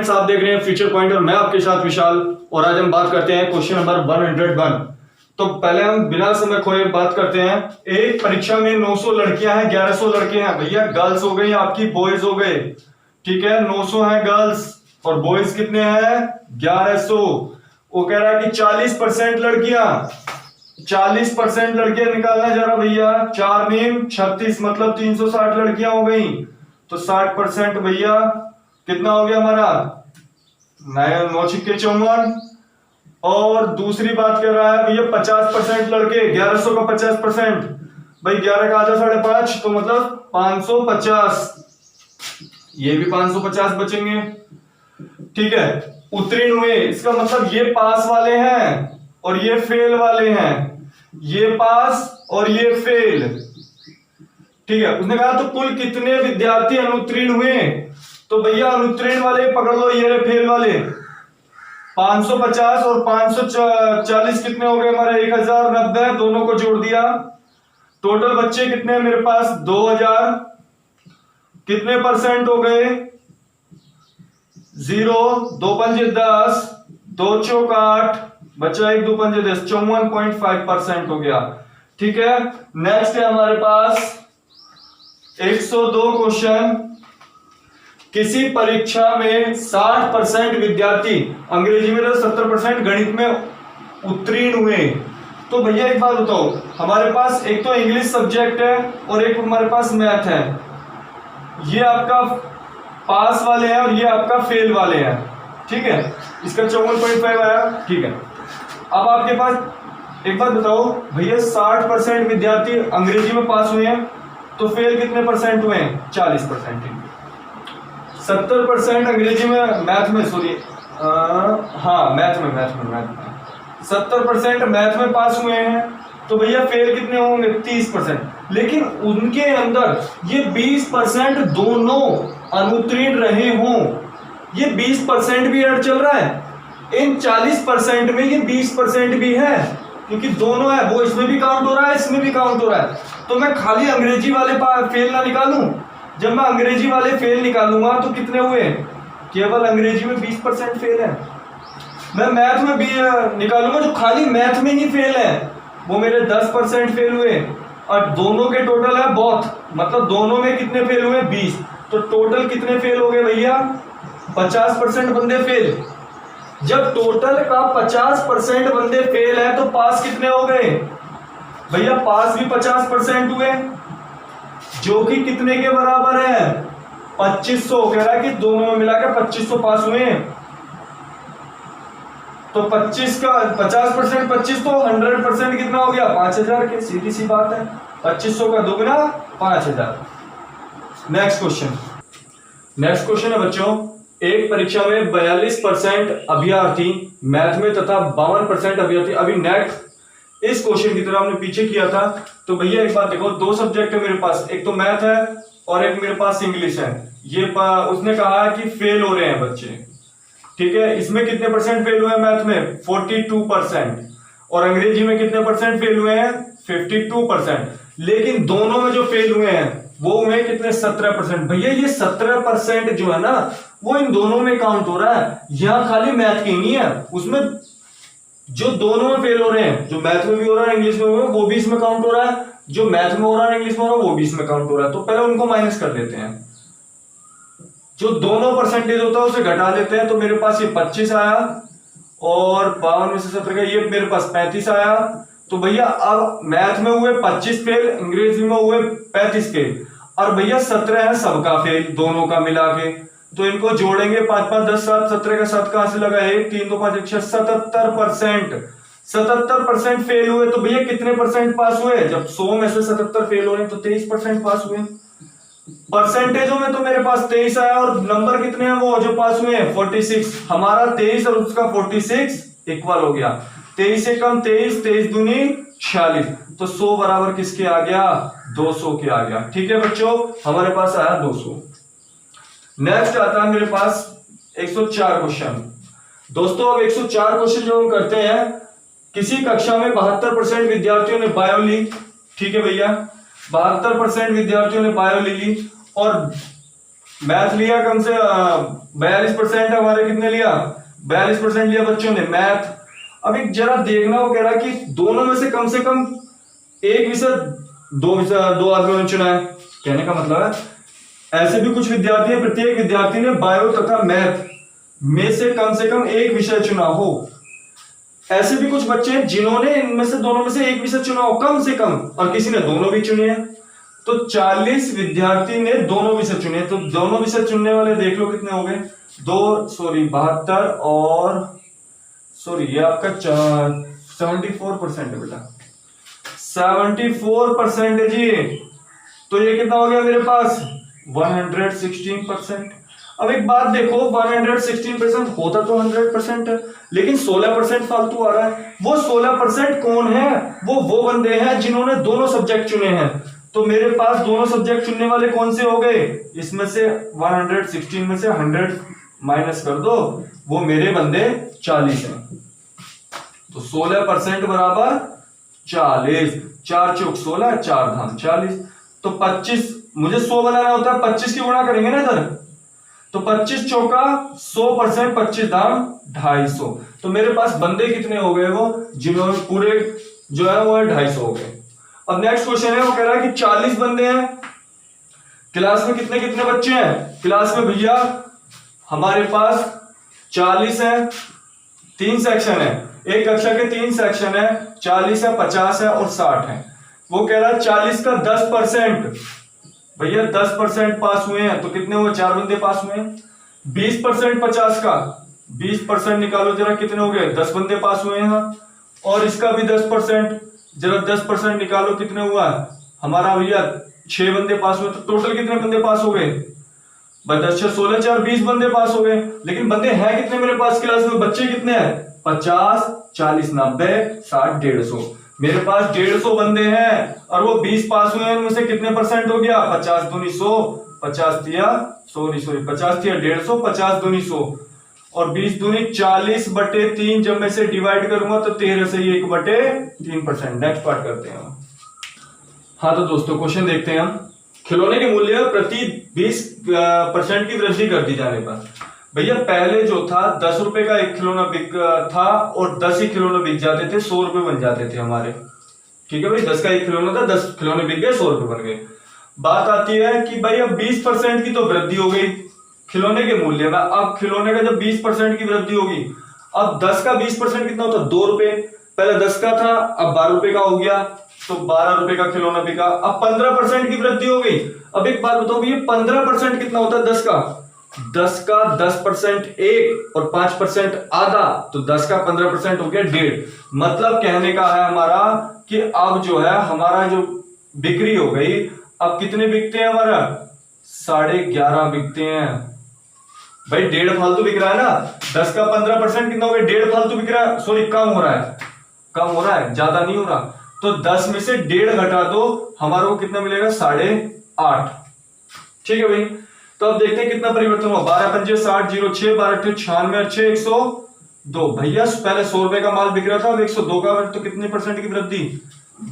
Points आप देख रहे हैं फ्यूचर पॉइंट और मैं आपके साथ विशाल। और आज हम बात करते हैं क्वेश्चन नंबर 101। तो पहले हम बिना समय खोए बात करते हैं। एक परीक्षा में 900 लड़कियां हैं, 1100 लड़के हैं। भैया गर्ल्स हो गई आपकी, बॉयज हो गए, ठीक है। 900 है गर्ल्स और बॉयज कितने हैं? 1100। वो कह रहा है कि 40% लड़कियां, 40% लड़कियां निकालना जरा भैया। 4 मीम 36 मतलब 360 लड़कियां हो गई। तो 60% भैया कितना हो गया हमारा? 9 छिक्के 54। और दूसरी बात कर रहा है भैया 50% लड़के, 1100 का 50%, भाई 11 का आधा 5.5 तो मतलब 550। ये भी 550 बचेंगे, ठीक है। उत्तीर्ण हुए इसका मतलब ये पास वाले हैं और ये फेल वाले हैं, ये पास और ये फेल, ठीक है। उसने कहा तो कुल कितने विद्यार्थी अनुत्तीर्ण हुए? तो भैया अनुत्तीर्ण वाले पकड़ लो, ये रहे फेल वाले। 550 और 540 कितने हो गए हमारे? 1090, दोनों को जोड़ दिया। टोटल बच्चे कितने हैं मेरे पास? 2000। कितने परसेंट हो गए? 0, 2 पंजे 10, 2 चौक 8, बचा 1 2 पंजे 10, 54.5% हो गया, ठीक है। नेक्स्ट है हमारे पास 102 क्वेश्चन। किसी परीक्षा में 60% विद्यार्थी, अंग्रेजी में तो 70%, गणित में उत्तीर्ण हुए। तो भैया एक बात बताओ, हमारे पास एक तो इंग्लिश सब्जेक्ट है और एक हमारे पास मैथ है। ये आपका पास वाले हैं और ये आपका फेल वाले हैं, ठीक है। इसका 54.5 आया, ठीक है। अब आपके पास एक बात बताओ भैया, 60% विद्यार्थी अंग्रेजी में पास हुए हैं तो फेल कितने परसेंट हुए हैं? 40%। 70% अंग्रेजी में, मैथ में, सॉरी हाँ मैथ में 70% मैथ में पास हुए हैं तो भैया फेल कितने होंगे? 30%। लेकिन उनके अंदर ये 20% दोनों अनुत्तीर्ण रहे हों, ये 20% भी ऐड चल रहा है। इन 40% में ये 20% भी है, क्योंकि दोनों है, वो इसमें भी काउंट हो रहा है, इसमें भी काउंट हो रहा है। तो मैं खाली अंग्रेजी वाले फेल ना निकालूं। जब मैं अंग्रेजी वाले फेल निकालूंगा तो कितने हुए? केवल अंग्रेजी में 20% फेल है। मैं मैथ में भी निकालूंगा, जो खाली मैथ में ही फेल है वो मेरे 10% फेल हुए। और दोनों के टोटल है बहुत, मतलब दोनों में कितने फेल हुए? 20। तो टोटल कितने फेल हो गए भैया? 50% बंदे फेल। जब टोटल का 50% बंदे फेल है तो पास कितने हो गए भैया? पास भी 50% हुए, जो कि कितने के बराबर है? 2500। कह रहा है कि दोनों में मिलाकर 2500 पास हुए। तो 25 का 50% 25 तो 100% कितना हो गया? 5000 के, सीधी सी बात है। 2500 का दोगुना 5000। नेक्स्ट क्वेश्चन है बच्चों, एक परीक्षा में 42% अभ्यर्थी मैथ में तथा 52% अभ्यर्थी, अभी नेक्स्ट इस क्वेश्चन की तरह हमने पीछे किया था। तो भैया एक बात देखो, 2 सब्जेक्ट है मेरे पास, एक तो मैथ है और एक मेरे पास इंग्लिश है। ये उसने कहा है कि फेल हो रहे हैं बच्चे, ठीक है। इसमें कितने परसेंट फेल हुए हैं? मैथ में 42%। और अंग्रेजी में कितने परसेंट फेल हुए हैं? 52%। लेकिन दोनों में जो फेल हुए हैं वो हुए कितने? 17%। भैया ये 17% जो है ना, वो इन दोनों में काउंट हो रहा है। यहां खाली मैथ की नहीं है, उसमें जो दोनों में फेल हो रहे हैं, जो मैथ में भी हो रहा है इंग्लिश में हो रहा है, वो भी इसमें काउंट हो रहा है। जो मैथ में हो रहा है इंग्लिश में हो रहा है, वो भी इसमें काउंट हो रहा है। तो पहले उनको माइनस कर देते हैं, जो दोनों परसेंटेज होता है उसे घटा देते हैं। तो मेरे पास ये 25 आया और 52 में से 17 का ये मेरे पास 35 आया। तो भैया अब मैथ में हुए 25 फेल, अंग्रेजी में हुए 35 फेल, और भैया 17 है सबका फेल, दोनों का मिला के। तो इनको जोड़ेंगे 5 5 10 7, 17 का 7 कहां से लगा? 1 3 2 5 1 6, 77%। 77% फेल हुए तो भैया कितने परसेंट पास हुए? जब 100 में से 77 फेल हो रहे तो 23% पास हुए। परसेंटेजों में तो मेरे पास 23 आया और नंबर कितने हैं वो जो पास हुए हैं? 46। हमारा 23 और उसका 46 इक्वल हो गया। 23 से कम 23, 23 दूनी 46, तो 100 बराबर किसके आ गया? 200 के आ गया, ठीक है बच्चों। हमारे पास आया 200। नेक्स्ट आता है मेरे पास 104 क्वेश्चन। दोस्तों अब 104 क्वेश्चन जो हम करते हैं, किसी कक्षा में 72% विद्यार्थियों ने बायो ली, ठीक है भैया, 72% विद्यार्थियों ने बायो ली और मैथ लिया कम से 42% हमारे, कितने लिया 42% लिया बच्चों ने मैथ। अब एक जरा देखना, वो कह रहा कि दोनों में से कम एक विषय दो आदमियों ने चुना है। कहने का मतलब है ऐसे भी कुछ विद्यार्थी हैं, प्रत्येक विद्यार्थी ने बायो तथा मैथ में से कम एक विषय चुना हो। ऐसे भी कुछ बच्चे हैं जिन्होंने इनमें से दोनों में से एक विषय चुना हो कम से कम, और किसी ने दोनों भी चुने हैं। तो 40 विद्यार्थी ने दोनों विषय चुने, तो दोनों विषय चुनने वाले देख लो कितने हो गए, 72 और ये आपका 74% है बेटा, 74% है जी। तो ये कितना हो गया मेरे पास 116%। अब एक बात देखो, 116% होता तो 100% है, लेकिन 16% फालतू आ रहा है। वो 16% कौन है? वो बंदे हैं जिन्होंने दोनों सब्जेक्ट चुने हैं। तो मेरे पास दोनों सब्जेक्ट चुनने वाले कौन से हो गए? इसमें से 116 में से 100 माइनस कर दो, वो मेरे बंदे 40 हैं। तो 16% बराबर 40, 4 चौक 16, 4 धाम 40। तो 25, मुझे 100 बनाना होता है, 25 की गुणा करेंगे ना इधर, तो 25 चौका 100%, 25 धाम 250। तो मेरे पास बंदे कितने हो गए? वो जिन्होंने पूरे जो है वो 250 हो गए। अब नेक्स्ट क्वेश्चन है, वो कह रहा है कि 40 बंदे हैं, क्लास में कितने कितने बच्चे हैं? क्लास में भैया हमारे पास 40 है, 3 सेक्शन है, एक कक्षा के 3 सेक्शन है, 40 है, 50 है और 60 है। वो कह रहा है 40 का 10%, भैया 10% पास हुए हैं, तो कितने हुए? 4 बंदे पास हुए हैं। 20% 50 का, 20% निकालो जरा, कितने हो गए? 10 बंदे पास हुए हैं। और इसका भी 10%, जरा 10% निकालो, कितने हुआ हमारा भैया? 6 बंदे पास हुए। तो टोटल कितने बंदे पास हो गए? 10 6 16 4 20 बंदे पास हो गए। लेकिन बंदे हैं कितने मेरे पास क्लास में? बच्चे कितने हैं? 50 40 90 60 150। मेरे पास 150 बंदे हैं और वो 20 पास हुए हैं, उनमें से कितने परसेंट हो गया? 50 दूनी 100, 50 दिया 50 दिया 150, 50 दूनी 100 और 20 दूनी 40/3। जब मैं से डिवाइड करूंगा तो 13 से 1/3%। नेक्स्ट पार्ट करते हैं हम। हाँ तो दोस्तों क्वेश्चन देखते हैं हम। खिलौने के मूल्य प्रति 20% की वृद्धि कर दी जाने पर, भैया पहले जो था 10 रुपए का एक खिलौना बिक था और 10 ही खिलौने बिक जाते थे, 100 रुपए बन जाते थे हमारे। ठीक है भाई, 10 का एक खिलौना था, 10 खिलौने बिक गए, 100 रुपए बन गए। बात आती है कि भाई अब 20% की तो वृद्धि हो गई खिलौने के मूल्य में। अब खिलौने का जब 20% की वृद्धि होगी, अब 10 का 20% कितना होता? 2 रुपए। पहले 10 का था, अब 12 रुपए का हो गया, तो 12 रुपए का खिलौना बिका। अब 15% की वृद्धि हो गई। अब एक बात बताओ, ये 15% कितना होता है 10 का? 10 का 10% 1 और 5% आधा, तो 10 का 15% हो गया 1.5। मतलब कहने का है हमारा कि अब जो है हमारा जो बिक्री हो गई, अब कितने बिकते हैं हमारा? 11.5 बिकते हैं भाई। 1.5 फालतू बिक रहा है ना। 10 का 15% कितना हो गया? 1.5 फालतू बिक रहा है, सॉरी कम हो रहा है, ज्यादा नहीं हो रहा। तो 10 में से 1.5 घटा दो, हमारे को कितना मिलेगा? 8.5। ठीक है भाई। तो अब देखते हैं कितना परिवर्तन हुआ। 12 पंजे 60, 0 6, 12 अट्ठे 96 और 6 102। भैया पहले 100 रुपए का माल बिक रहा था, अब 102 का, तो कितने परसेंट की वृद्धि?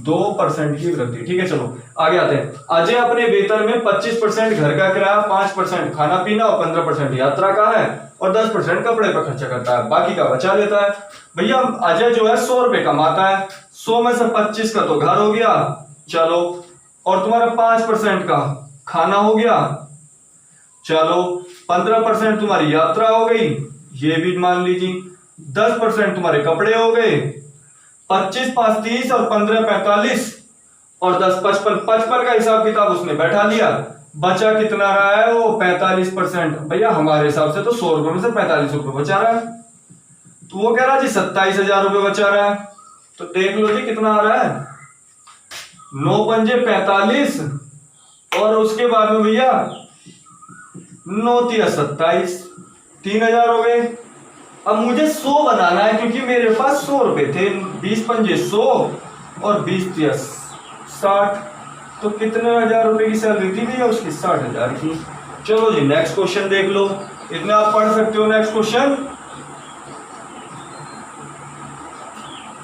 2% की वृद्धि। ठीक है, चलो आगे आते हैं। अजय अपने वेतन में 25% घर का किराया, 5% खाना पीना और 15% यात्रा का है और 10% कपड़े पर खर्चा करता है, बाकी का बचा लेता है। भैया अजय जो है 100 रुपए कमाता है, 100 में से 25 का तो घर हो गया, चलो, और तुम्हारा 5% का खाना हो गया, चलो, 15% तुम्हारी यात्रा हो गई, ये भी मान लीजिए, 10% तुम्हारे कपड़े हो गए, 25 5 30 और 15 45 और 10 55 का हिसाब किताब उसने बैठा लिया। बचा कितना रहा है? वो 45%। भैया हमारे हिसाब से तो 100 रुपए में से 45 रुपए बचा रहा है, तो वो कह रहा है जी 27,000 रुपए बचा रहा है। तो देख लो जी कितना आ रहा है, 9 पंजे 45 और उसके बाद में भैया 9 तिया 27, 3,000 हो गए। अब मुझे 100 बनाना है क्योंकि मेरे पास 100 रुपए थे, 20 पंजे 100 और 20 तिया 60, तो कितने हजार रुपए की सैलरी थी भैया उसकी? 60,000 की। चलो जी नेक्स्ट क्वेश्चन देख लो, इतने आप पढ़ सकते हो। नेक्स्ट क्वेश्चन,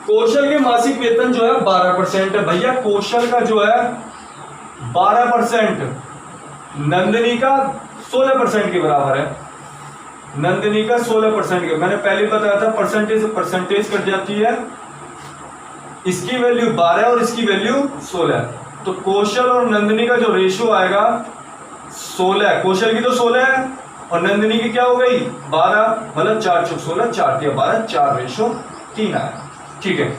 कौशल के मासिक वेतन जो है 12% है। भैया कौशल का जो है 12%, नंदिनी का 16% के बराबर है। नंदिनी का 16% के, मैंने पहले बताया था परसेंटेज कट जाती है, इसकी वैल्यू 12 और इसकी वैल्यू 16। तो कौशल और नंदिनी का जो रेशियो आएगा 16, कौशल की तो 16 है और नंदिनी की क्या हो गई 12, मतलब 4 चौक 16, 4 या 12, 4 रेशियो 3 आया। ठीक है,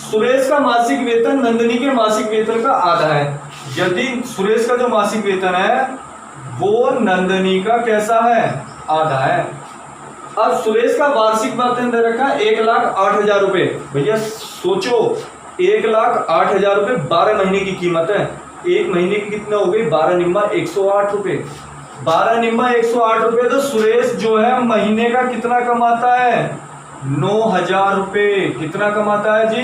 सुरेश का मासिक वेतन नंदिनी के मासिक वेतन का आधा है। यदि सुरेश का जो मासिक वेतन है वो नंदिनी का कैसा है, आधा है। अब सुरेश का वार्षिक वेतन दे रखा है 1,08,000 रुपए। भैया सोचो 1,08,000 रुपए 12 महीने की कीमत है। एक महीने की कितना हो गई 12 निम्मा 108 रुपए, 12 निम्मा 108 रुपए। तो सुरेश जो है महीने का कितना कमाता है 9,000 रुपए। कितना कमाता है जी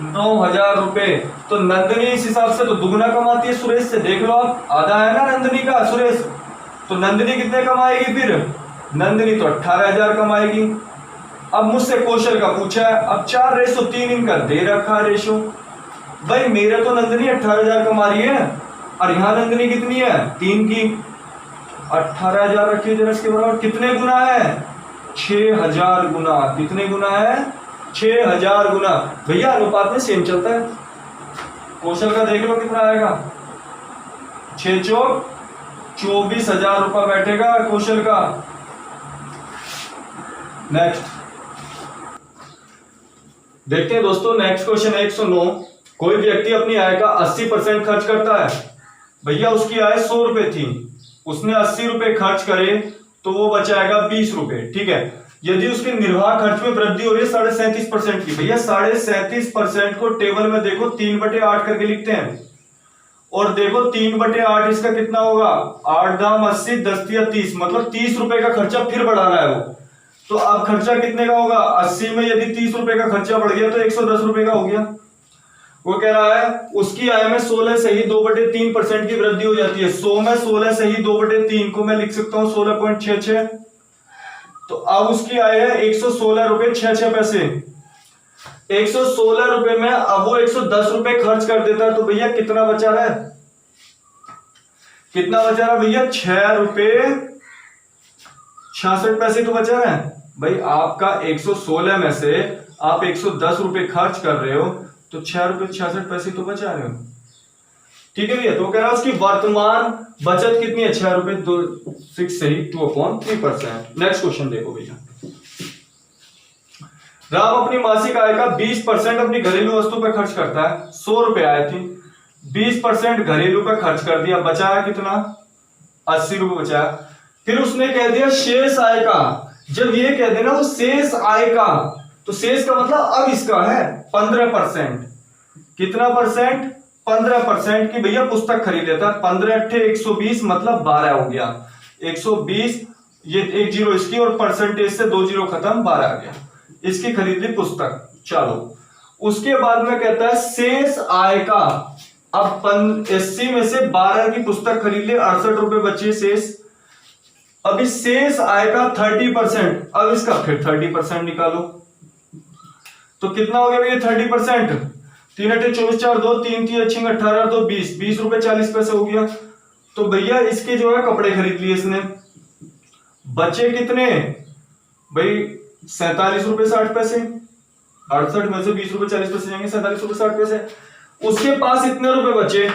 9,000 रुपए। तो नंदिनी इस हिसाब से तो दुगना कमाती है सुरेश से, देख लो आप, आधा है ना नंदिनी का सुरेश। तो नंदिनी कितने कमाएगी फिर, नंदिनी तो 18,000 कमाएगी। अब मुझसे कौशल का पूछा है, अब 4:3 इनका दे रखा है रेशो। भाई मेरे तो नंदिनी 18,000 कमा रही है और यहाँ नंदिनी कितनी है 3 की, 18,000 रखिए जरा इसके बराबर। कितने गुना है 6,000 गुना। कितने गुना है 6,000 गुना। भैया अनुपात में सेम चलता है। कौशल का देख लो कितना आएगा 6 चौक 24,000 रुपया बैठेगा कौशल का। नेक्स्ट देखते हैं दोस्तों, नेक्स्ट क्वेश्चन 109। कोई व्यक्ति अपनी आय का 80% खर्च करता है। भैया उसकी आय 100 रुपए थी, उसने 80 रुपए खर्च करे तो वो बचाएगा 20 रुपए। ठीक है, यदि उसके निर्वाह खर्च में वृद्धि हो रही है 37.5% की। भैया 37.5% को टेबल में देखो 3/8 करके लिखते हैं और देखो 3/8 इसका कितना होगा 8 दाम 80, 10 या 30, मतलब 30 रुपए का खर्चा फिर बढ़ा रहा है वो। तो अब खर्चा कितने का होगा 80 में यदि 30 रुपए का खर्चा बढ़ गया तो 110 रुपए का हो गया। वो कह रहा है उसकी आय में 16 से ही 2/3% की वृद्धि हो जाती है। 100 में 16 से ही 2/3 को मैं लिख सकता हूं 16.66। तो अब उसकी आय है 116 रुपए 66 पैसे। 116 रुपए में अब वो 110 रुपए खर्च कर देता है तो भैया कितना बचा रहा है, कितना बचा रहा है भैया 6 रुपए 66 पैसे तो बचा रहा है। भाई आपका 116 में से आप 110 रुपए खर्च कर रहे हो तो 6 रुपए 66 पैसे तो बचा रहे हो। ठीक है भैया, तो कह रहा है उसकी वर्तमान बचत कितनी है 6 रुपए 6 से ही 2/3%। नेक्स्ट क्वेश्चन देखो भैया, राम अपनी मासिक आय का 20% अपनी घरेलू वस्तु पे खर्च करता है। 100 रुपए आय थी, 20% घरेलू पे खर्च कर दिया, बचाया कितना 80 रुपए बचाया। फिर उसने कह दिया शेष आय का। जब ये कह देना वो शेष आय का, तो शेष का मतलब अब इसका है 15%। कितना परसेंट 15% की भैया पुस्तक खरीद लेता है। 15 × 120 मतलब 12 हो गया। 120 ये 1 जीरो इसकी और परसेंटेज से 2 जीरो खत्म 12 आ गया। इसकी खरीद ली पुस्तक। चलो उसके बाद में कहता है शेष आय का। अब 80 में से 12 की पुस्तक खरीद ली, 68 रुपए बचे शेष। अब इस शेष आय का 30%, अब इसका फिर 30% निकालो तो कितना हो गया भैया 30%। 3 × 24 4 2 3 3 अच्छी 18 2 20, 20 रुपए 40 पैसे हो गया। तो भैया इसके जो है कपड़े खरीद लिए इसने, बचे कितने भाई 47 रुपए 60 पैसे। 68 में से 20 रुपए 40 पैसे जाएंगे 47 रुपए 60 पैसे। उसके पास इतने रुपए बचे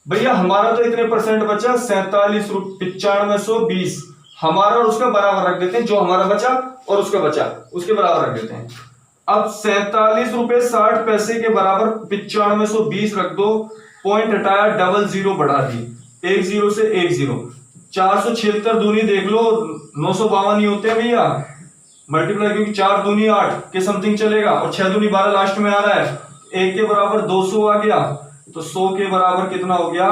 भैया, हमारा तो इतने परसेंट बचा 47 रुपए 9520। हमारा और उसका बराबर रख देते हैं, जो हमारा बचा और उसका बचा उसके बराबर रख देते हैं। अब 47 रुपए 60 पैसे के बराबर 9520 रख दो, पॉइंट हटाया, डबल जीरो बढ़ा दी, 1 जीरो से 1 जीरो। 476 दूनी देख लो 952 ही होते हैं भैया, मल्टीप्लाई क्योंकि 4 दूनी 8 के समथिंग चलेगा और 6 दूनी 12 लास्ट में आ रहा है। 1 के बराबर 200 आ गया, तो 100 के बराबर कितना हो गया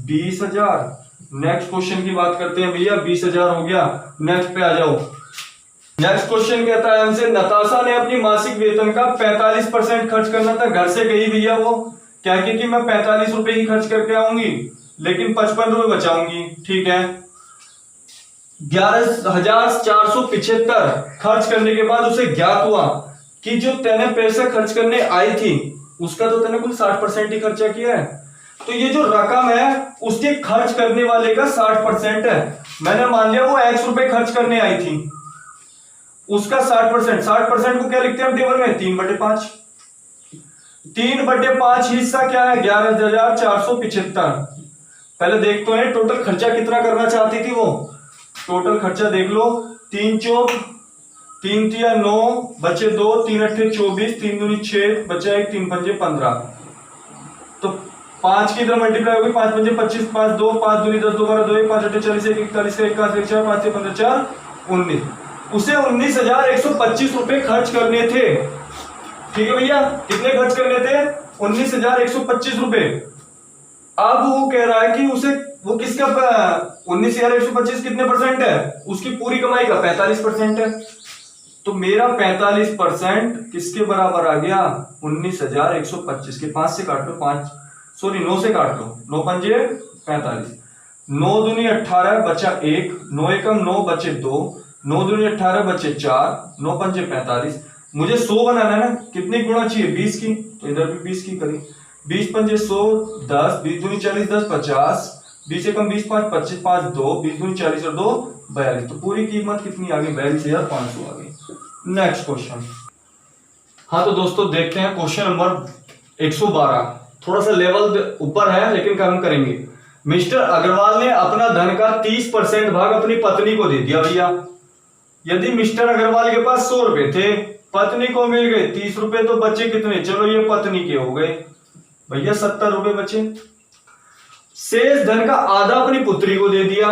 20,000। नेक्स्ट क्वेश्चन की बात करते हैं भैया, 20,000 हो गया। नेक्स्ट पे आ जाओ। नेक्स्ट क्वेश्चन कहता है हमसे, नताशा ने अपनी मासिक वेतन का 45% खर्च करना था। घर से गई भैया वो क्या कि मैं 45 रुपए ही खर्च करके आऊंगी लेकिन 55 रुपए बचाऊंगी। ठीक है, 11,475 खर्च करने के बाद उसे ज्ञात हुआ कि जो तेने पैसे खर्च करने आई थी उसका तो तेने कुल 60% ही खर्चा किया है। तो ये जो रकम है उसके खर्च करने वाले का 60% है, मैंने मान लिया वो x रुपए खर्च करने आई थी, उसका 60%, 60% को क्या लिखते हैं हम टेबल में, 3/5। 3/5 हिस्सा क्या है, 11,475। पहले देखते हैं टोटल खर्चा कितना करना चाहती थी वो। टोटल खर्चा देख लो, 3 चौक 3 तिया 9 बचे 2, 3 अट्ठे 24, 3 दूनी 6 बचा 1, 3 पंजे 15। तो 5 की इधर मल्टीप्लाई होगी, 5 पंजे 25, 5 2, 5 दूनी 10, 2 12, 2 1 5 अट्ठे 40, 1 41, 1 4 5 15 4 19। उसे 19,125 रुपए खर्च करने थे। ठीक है भैया, कितने खर्च करने थे, 19,125 रुपए। अब वो कह रहा है कि उसे वो किसका 19,125 कितने परसेंट है, उसकी पूरी कमाई का 45% है। तो मेरा 45% किसके बराबर आ गया, 19,125 के 5 से काट लो, 9 से काट लो, 9 पंजे 45, 9 दूनी 18 बचा 1, 9 एकम 9 बचे 2, 9 दूनी 18 बचे 4, 9 पंजे 45। मुझे 100 बनाना है ना, कितनी गुणा चाहिए, 20 की, तो इधर भी 20 की करी, 20 पंजे 100 10, 20 दूनी 40 10 50, 20 एकम 20 5 25 5 2, 20 दूनी 40 और 2 42। तो पूरी कीमत कितनी आ गई, 42,500 आ गई। Next question. हाँ तो दोस्तों देखते हैं क्वेश्चन नंबर 112। थोड़ा सा लेवल ऊपर है लेकिन हम करेंगे। मिस्टर अग्रवाल ने अपना धन का 30% भाग अपनी पत्नी को दे दिया भैया। यदि मिस्टर अग्रवाल के पास 100 रुपए थे, पत्नी को मिल गए 30 रुपए, तो बचे कितने, चलो ये पत्नी के हो गए भैया 70 रुपए बचे। शेष धन का आधा अपनी पुत्री को दे दिया,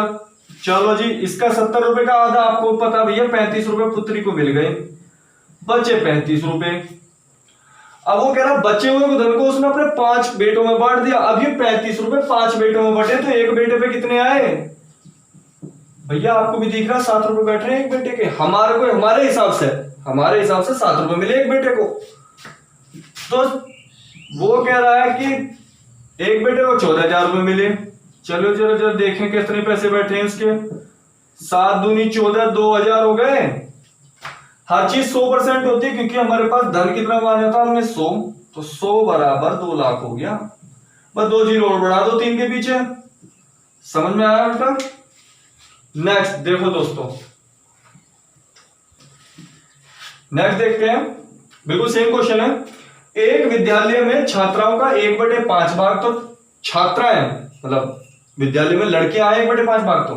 चलो जी इसका 70 रुपए का आधा आपको पता भैया 35 रुपए पुत्री को मिल गए, बचे 35 रुपए। अब वो कह रहा बचे हुए धन को उसने अपने 5 बेटों में बांट दिया। अब ये 35 रुपए 5 बेटों में बटे, तो एक बेटे पे कितने आए भैया, आपको भी दिख रहा 7 रुपए बैठ रहे हैं एक बेटे के। हमारे हिसाब से 7 रुपए मिले एक बेटे को। तो वो कह रहा है कि एक बेटे को 14,000 रुपए मिले। चलो जरा देखें कितने पैसे बैठे हैं उसके। 7 दूनी 14, 2,000 हो गए। हर चीज 100% होती है, क्योंकि हमारे पास धन कितना माना था हमने 100, तो 100 बराबर 2 लाख हो गया। बस 2 जीरो और बढ़ा दो 3 के पीछे। समझ में आया बेटा। नेक्स्ट देखो दोस्तों, नेक्स्ट देखते हैं, बिल्कुल सेम क्वेश्चन है। एक विद्यालय में छात्राओं का 1/5 भाग, तो छात्राएं मतलब विद्यालय में लड़कियां आए 1/5 भाग, तो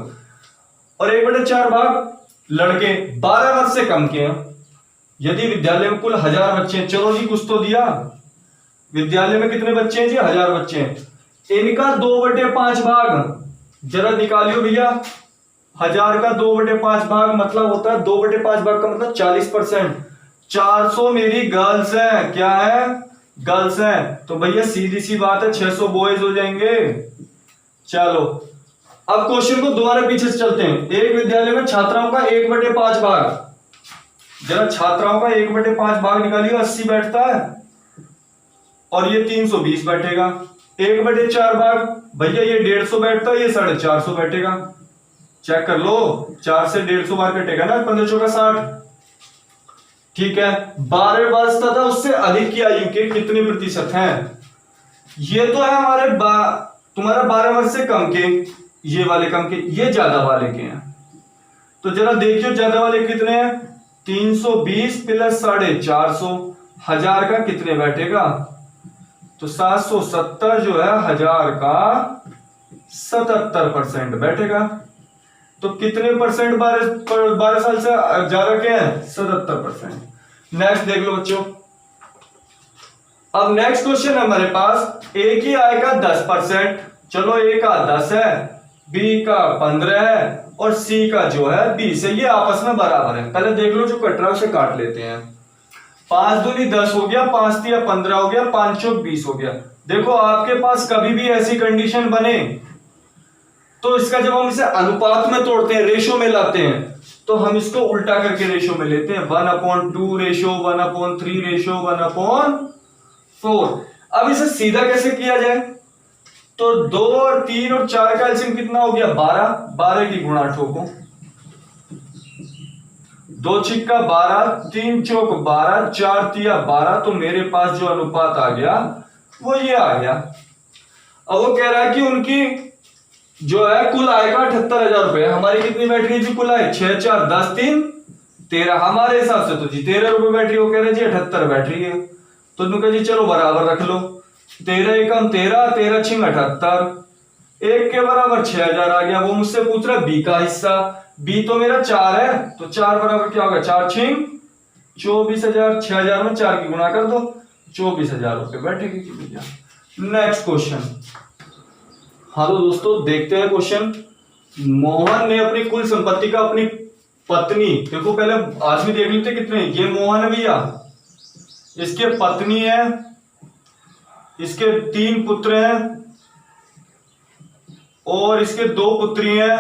और 1/4 भाग लड़के 12 वर्ष से कम के हैं। यदि विद्यालय में कुल 1000 बच्चे हैं, चलो जी कुछ तो दिया, विद्यालय में कितने बच्चे हैं जी, 1000 बच्चे हैं, इनका 2/5 भाग जरा निकालियो भैया। 1000 का 2/5 भाग मतलब होता है 2/5 भाग का मतलब 40%। 400 मेरी गर्ल्स है, क्या है, गर्ल्स है, तो भैया सीधी सी बात है 600 बॉयज हो जाएंगे। चलो अब क्वेश्चन को दोबारा पीछे से चलते हैं। एक विद्यालय में छात्राओं का 1/5 भाग, जरा छात्राओं का 1/5 भाग निकालिए, 80 बैठता है और ये 320 बैठेगा। 1/4 भाग भैया ये 150 बैठता है, ये 450 बैठेगा। चेक कर लो, 4 से 150 बार कटेगा ना, 15 चौका 60। ठीक है, 12 वर्ष तथा उससे अधिक की आयु के कितने प्रतिशत हैं, ये तो है हमारे तुम्हारा 12 वर्ष से कम के, ये वाले कम के, ये ज्यादा वाले के हैं। तो जरा देखियो ज्यादा वाले कितने हैं, 320 प्लस 450, 1000 का कितने बैठेगा, तो 770 जो है 1000 का 77% बैठेगा। तो कितने परसेंट 12 साल से ज्यादा के हैं, 77%। नेक्स्ट देख लो बच्चों। अब नेक्स्ट क्वेश्चन है हमारे पास, ए की आय का 10%, चलो ए का 10 है, बी का 15 है और सी का जो है 20 है, ये आपस में बराबर है। पहले देख लो जो कट रहा है उसे काट लेते हैं। 5 दूनी 10 हो गया, 5 तिया 15 हो गया, 5 चौक 20 हो गया। देखो आपके पास कभी भी ऐसी कंडीशन बने तो इसका जब हम इसे अनुपात में तोड़ते हैं, रेशो में लाते हैं, तो हम इसको उल्टा करके रेशो में लेते हैं। 1/2 रेशो, 1/3 रेशो, 1/4। अब इसे सीधा कैसे किया जाए, तो 2 और 3 और 4 का एलसीएम कितना हो गया, 12। 12 की गुणा ठोको, 2 छिक्का 12, 3 चौक 12, 4 तिया 12, तो मेरे पास जो अनुपात आ गया वो ये आ गया। अब वो कह रहा है कि उनकी जो है कुल आएगा 78,000 रुपए। हमारी कितनी बैटरी जी कुल आए 6 4 10 3 13, हमारे हिसाब से तो जी 13 रुपए बैटरी, वो कह रहे जी 78 बैटरी है। तो तुम कह जी चलो बराबर रख लो, 13 एकम 13, 13 छिंग 78, 1 के बराबर 6,000 आ गया। वो मुझसे पूछ रहा है बी का हिस्सा, बी तो मेरा 4 है, तो 4 बराबर क्या होगा 4 छिंग 24,000, 6,000 में 4 की गुणा कर दो, 24,000 रुपए बैठेगी की भैया। Next question. हाँ तो दोस्तों देखते हैं क्वेश्चन। मोहन ने अपनी कुल संपत्ति का अपनी पत्नी, देखो पहले आदमी देख लेते कितने, ये मोहन है भैया, इसके पत्नी है, इसके 3 पुत्र हैं और इसके 2 पुत्री हैं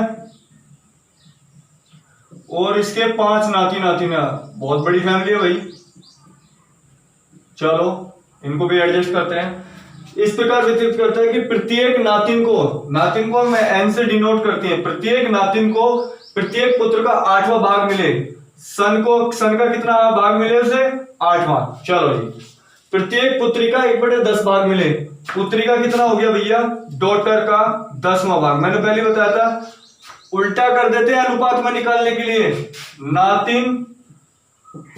और इसके 5 नाती नातिन है। बहुत बड़ी फैमिली है भाई। चलो इनको भी एडजस्ट करते हैं। इस प्रकार व्यतीत करता है कि प्रत्येक नातिन को हम एन से डिनोट करते हैं, प्रत्येक नातिन को प्रत्येक पुत्र का 8वां भाग मिले, सन का कितना भाग मिले उसे 8वां। चलो जी, प्रत्येक पुत्री का 1/10 भाग मिले, पुत्री का कितना हो गया भैया डॉटर का 10वां भाग। मैंने पहले बताया था उल्टा कर देते हैं अनुपात में निकालने के लिए, नातिन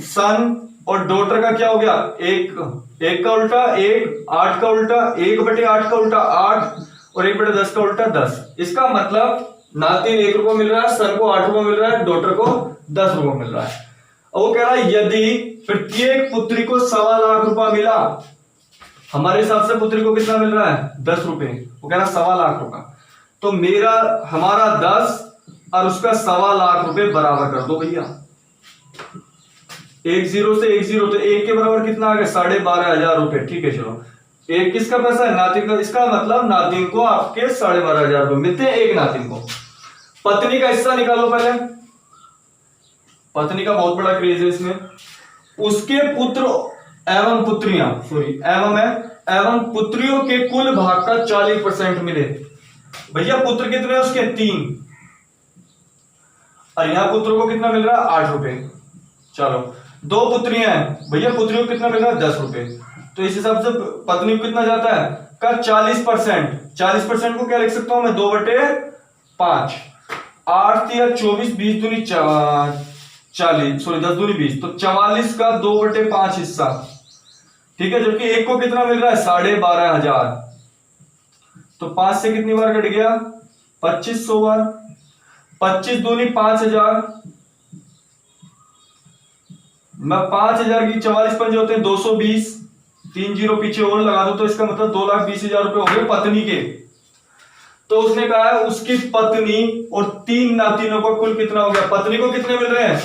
सन और डॉटर का क्या हो गया 1 का उल्टा 1, 8 का उल्टा 1/8 का उल्टा 8 और 1/10 का उल्टा 10। इसका मतलब नातिन 1 रुपया मिल रहा है, सन को 8 रुपया मिल रहा है, डॉटर को 10 रुपया मिल रहा है। और वो कह रहा है यदि प्रत्येक पुत्री को 1.25 लाख रुपया मिला, हमारे हिसाब से पुत्री को कितना मिल रहा है 10 रुपए, वो कह रहा है 1.25 लाख रुपया, तो हमारा 10 और उसका 1.25 लाख रुपए बराबर कर दो भैया। 1 0 से 1 0, तो 1 के बराबर कितना आ गया 12,500 रुपए। ठीक है चलो, एक किसका पैसा है नातिन का, इसका मतलब नातिन को आपके 12,500 रुपए मिलते हैं एक नातिन को। पत्नी का हिस्सा निकालो पहले, पत्नी का बहुत बड़ा क्रेज है इसमें। उसके पुत्र एवं पुत्रियां, सॉरी एवं है, एवं पुत्रियों के कुल भाग का 40% मिले। भैया पुत्र कितने हैं उसके 3, और यहां पुत्रों को कितना मिल रहा है 8 रुपए। चलो 2 पुत्रियां हैं, भैया पुत्रियों को कितना मिल रहा है 10 रुपए, तो इस हिसाब से पत्नी को कितना जाता है का 40%। 40% को क्या लिख सकता हूं मैं 2/5, 8 या 24, 20 दूनी 40, सॉरी 10 दूनी 20, तो 44 का 2/5 हिस्सा। ठीक है, जबकि एक को कितना मिल रहा है 12,500, तो 5 से कितनी बार कट गया 2500 बार, 25 दूनी 5,000, मैं 5,000 की 44 पंजे होते हैं 220, 3 0 पीछे और लगा दो, तो इसका मतलब 2,20,000 रुपए हो गए पत्नी के। तो उसने कहा है उसकी पत्नी और 3 नातिनों का कुल कितना हो गया। पत्नी को कितने मिल रहे हैं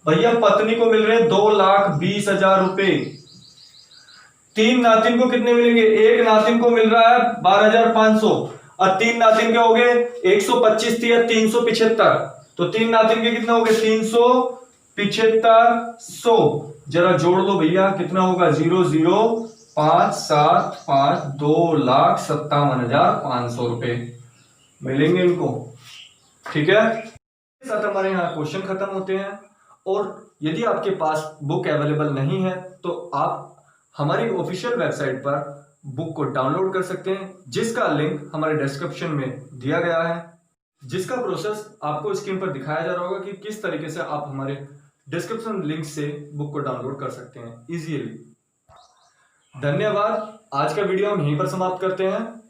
भैया, पत्नी को मिल रहे हैं 2,20,000 रुपए। 3 नातिन को कितने मिलेंगे, एक नातिन को मिल रहा है 12,500 और 3 नातिन के हो गए 125 या 375, तो 3 नातिन के कितने हो गए 375, 100, जरा जोड़ दो भैया कितना होगा 0 0 5 7 5, 2,57,500 रुपए मिलेंगे इनको। ठीक है, साथ हमारे यहाँ क्वेश्चन खत्म होते हैं। और यदि आपके पास बुक अवेलेबल नहीं है तो आप हमारी ऑफिशियल वेबसाइट पर बुक को डाउनलोड कर सकते हैं, जिसका लिंक हमारे डिस्क्रिप्शन में दिया गया है, जिसका प्रोसेस आपको स्क्रीन पर दिखाया जा रहा होगा कि किस तरीके से आप हमारे डिस्क्रिप्शन लिंक से बुक को डाउनलोड कर सकते हैं इजीली। धन्यवाद, आज का वीडियो हम यहीं पर समाप्त करते हैं।